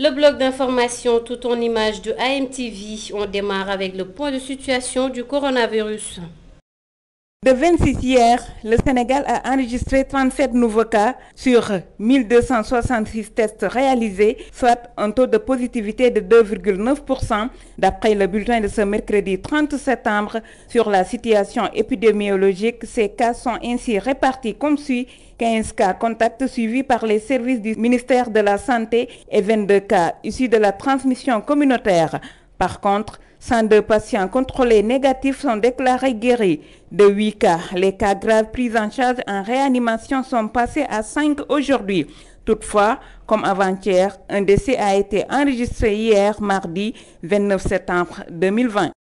Le bloc d'information tout en images de AMTV, on démarre avec le point de situation du coronavirus. De 26 hier, le Sénégal a enregistré 37 nouveaux cas sur 1266 tests réalisés, soit un taux de positivité de 2,9%. D'après le bulletin de ce mercredi 30 septembre sur la situation épidémiologique, ces cas sont ainsi répartis comme suit: 15 cas contacts suivis par les services du ministère de la Santé et 22 cas issus de la transmission communautaire. Par contre, 102 patients contrôlés négatifs sont déclarés guéris. De 8 cas, les cas graves pris en charge en réanimation sont passés à 5 aujourd'hui. Toutefois, comme avant-hier, un décès a été enregistré hier, mardi 29 septembre 2020.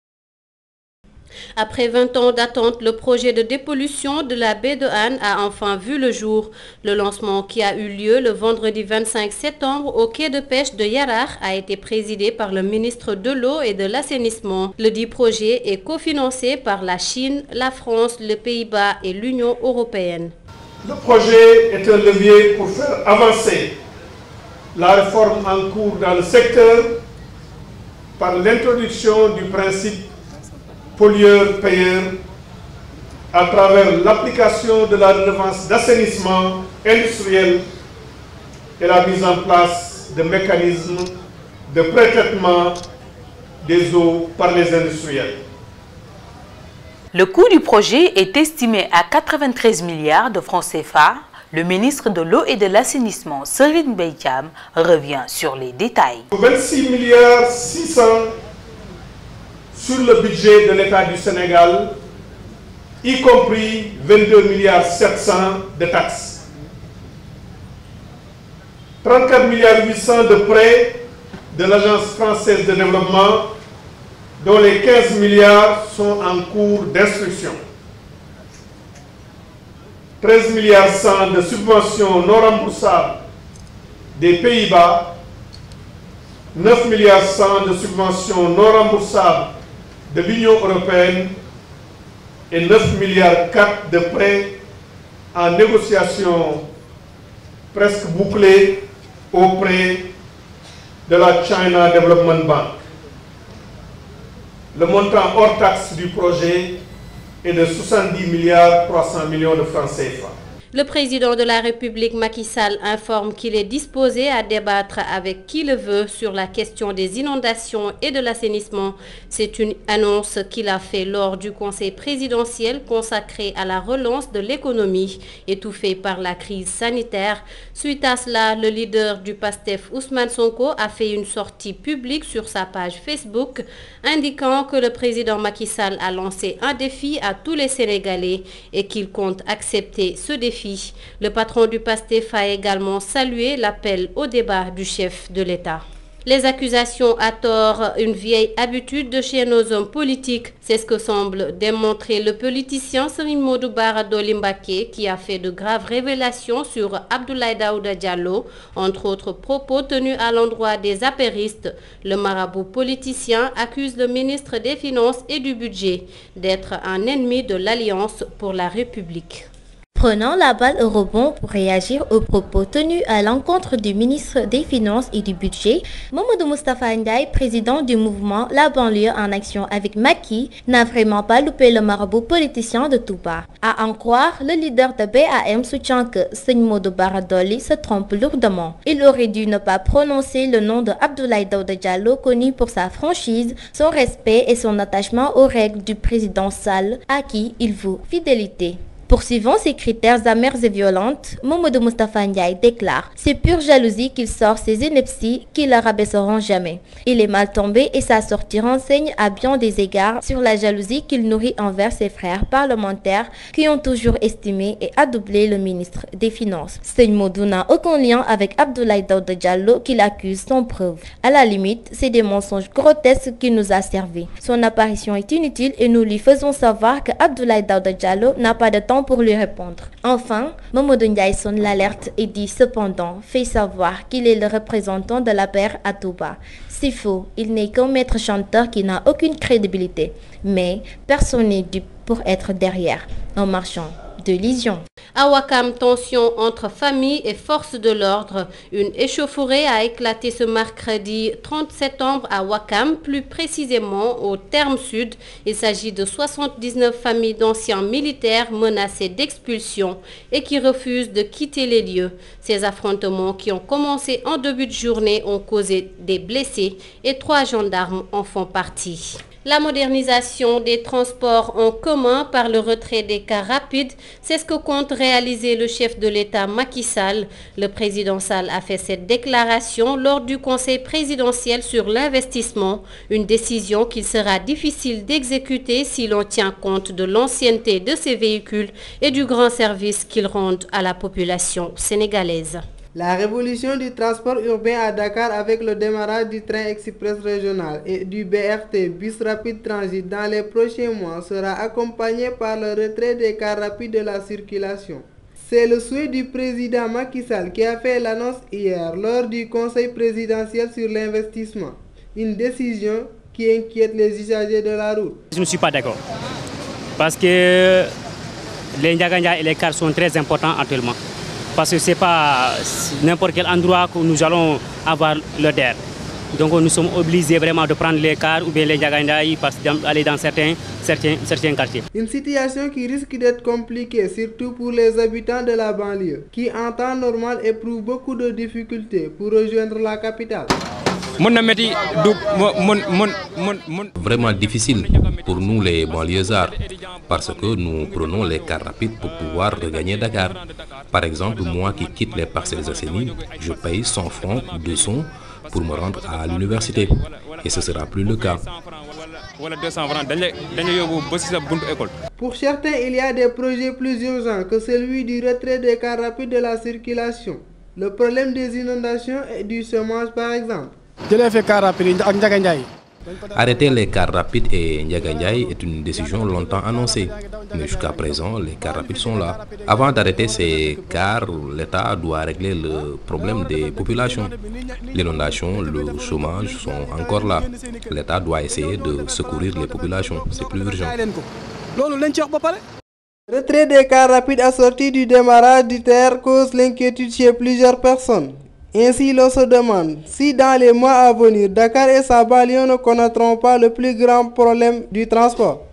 Après 20 ans d'attente, le projet de dépollution de la baie de Han a enfin vu le jour. Le lancement qui a eu lieu le vendredi 25 septembre au quai de pêche de Yarar a été présidé par le ministre de l'Eau et de l'Assainissement. Le dit projet est cofinancé par la Chine, la France, les Pays-Bas et l'Union européenne. Le projet est un levier pour faire avancer la réforme en cours dans le secteur par l'introduction du principe pollueur-payeur à travers l'application de la redevance d'assainissement industriel et la mise en place de mécanismes de pré-traitement des eaux par les industriels. Le coût du projet est estimé à 93 milliards de francs CFA. Le ministre de l'Eau et de l'Assainissement, Serigne Mbaye Thiam, revient sur les détails. 26 milliards 600 sur le budget de l'État du Sénégal, y compris 22 milliards 700 de taxes. 34 milliards 800 de prêts de l'Agence française de développement, dont les 15 milliards sont en cours d'instruction. 13 milliards 100 de subventions non remboursables des Pays-Bas, 9 milliards 100 de subventions non remboursables de l'Union européenne et 9 milliards 4 de prêts en négociation presque bouclés auprès de la China Development Bank. Le montant hors taxe du projet est de 70 milliards 300 millions de francs CFA. Le président de la République, Macky Sall, informe qu'il est disposé à débattre avec qui le veut sur la question des inondations et de l'assainissement. C'est une annonce qu'il a fait lors du conseil présidentiel consacré à la relance de l'économie étouffée par la crise sanitaire. Suite à cela, le leader du PASTEF, Ousmane Sonko, a fait une sortie publique sur sa page Facebook indiquant que le président Macky Sall a lancé un défi à tous les Sénégalais et qu'il compte accepter ce défi. Le patron du PASTEF a également salué l'appel au débat du chef de l'État. Les accusations à tort, une vieille habitude de chez nos hommes politiques. C'est ce que semble démontrer le politicien Serigne Modou Bara Dolly Mbacké, qui a fait de graves révélations sur Abdoulaye Daouda Diallo, entre autres propos tenus à l'endroit des apéristes. Le marabout politicien accuse le ministre des Finances et du Budget d'être un ennemi de l'Alliance pour la République. Prenant la balle au rebond pour réagir aux propos tenus à l'encontre du ministre des Finances et du Budget, Mamadou Moustapha Ndiaye, président du mouvement La banlieue en action avec Macky, n'a vraiment pas loupé le marabout politicien de Touba. À en croire, le leader de BAM soutient que Serigne Modou Bara Dolly se trompe lourdement. Il aurait dû ne pas prononcer le nom de Abdoulaye Daouda Diallo, connu pour sa franchise, son respect et son attachement aux règles du président Sall, à qui il voue fidélité. Poursuivant ces critères amers et violentes, Mamadou Moustapha Ndiaye déclare: c'est pure jalousie qu'il sort ces inepties qui le rabaisseront jamais. Il est mal tombé et sa sortie renseigne à bien des égards sur la jalousie qu'il nourrit envers ses frères parlementaires qui ont toujours estimé et adoublé le ministre des Finances. Serigne Modou n'a aucun lien avec Abdoulaye Daouda Diallo qu'il accuse sans preuve. À la limite, c'est des mensonges grotesques qu'il nous a servi. Son apparition est inutile et nous lui faisons savoir que Abdoulaye Daouda Diallo n'a pas de temps pour lui répondre. Enfin, Mamadou Ndiaye sonne l'alerte et dit cependant, fait savoir qu'il est le représentant de la paire à Touba. C'est faux, il n'est qu'un maître chanteur qui n'a aucune crédibilité. Mais personne n'est dupe pour être derrière un marchand de Lision. À Ouakam, tension entre famille et forces de l'ordre. Une échauffourée a éclaté ce mercredi 30 septembre à Ouakam, plus précisément au terme sud. Il s'agit de 79 familles d'anciens militaires menacés d'expulsion et qui refusent de quitter les lieux. Ces affrontements qui ont commencé en début de journée ont causé des blessés et 3 gendarmes en font partie. La modernisation des transports en commun par le retrait des cars rapides, c'est ce que compte réaliser le chef de l'État Macky Sall. Le président Sall a fait cette déclaration lors du conseil présidentiel sur l'investissement, une décision qu'il sera difficile d'exécuter si l'on tient compte de l'ancienneté de ces véhicules et du grand service qu'ils rendent à la population sénégalaise. La révolution du transport urbain à Dakar avec le démarrage du train express régional et du BRT bus rapide transit dans les prochains mois sera accompagnée par le retrait des cars rapides de la circulation. C'est le souhait du président Macky Sall qui a fait l'annonce hier lors du conseil présidentiel sur l'investissement. Une décision qui inquiète les usagers de la route. Je ne suis pas d'accord parce que les Ndiaga et les cars sont très importants actuellement. Parce que ce n'est pas n'importe quel endroit que nous allons avoir le DER. Donc nous sommes obligés vraiment de prendre les cars ou bien les Ndiagandaï pour aller dans certains quartiers. Une situation qui risque d'être compliquée, surtout pour les habitants de la banlieue, qui en temps normal éprouvent beaucoup de difficultés pour rejoindre la capitale. Vraiment difficile pour nous les banlieusards parce que nous prenons les cars rapides pour pouvoir regagner Dakar. Par exemple, moi qui quitte les Parcelles Assainies, je paye 100 francs de son pour me rendre à l'université. Et ce ne sera plus le cas. Pour certains, il y a des projets plus urgents que celui du retrait des cars rapides de la circulation. Le problème des inondations et du chômage par exemple. Arrêter les cars rapides et Ndiagandiaï est une décision longtemps annoncée. Mais jusqu'à présent, les cars rapides sont là. Avant d'arrêter ces cars, l'État doit régler le problème des populations. L'inondation, le chômage sont encore là. L'État doit essayer de secourir les populations. C'est plus urgent. Retrait des cars rapides assorti du démarrage du TER cause l'inquiétude chez plusieurs personnes. Ainsi, l'on se demande si dans les mois à venir, Dakar et sa banlieue ne connaîtront pas le plus grand problème du transport.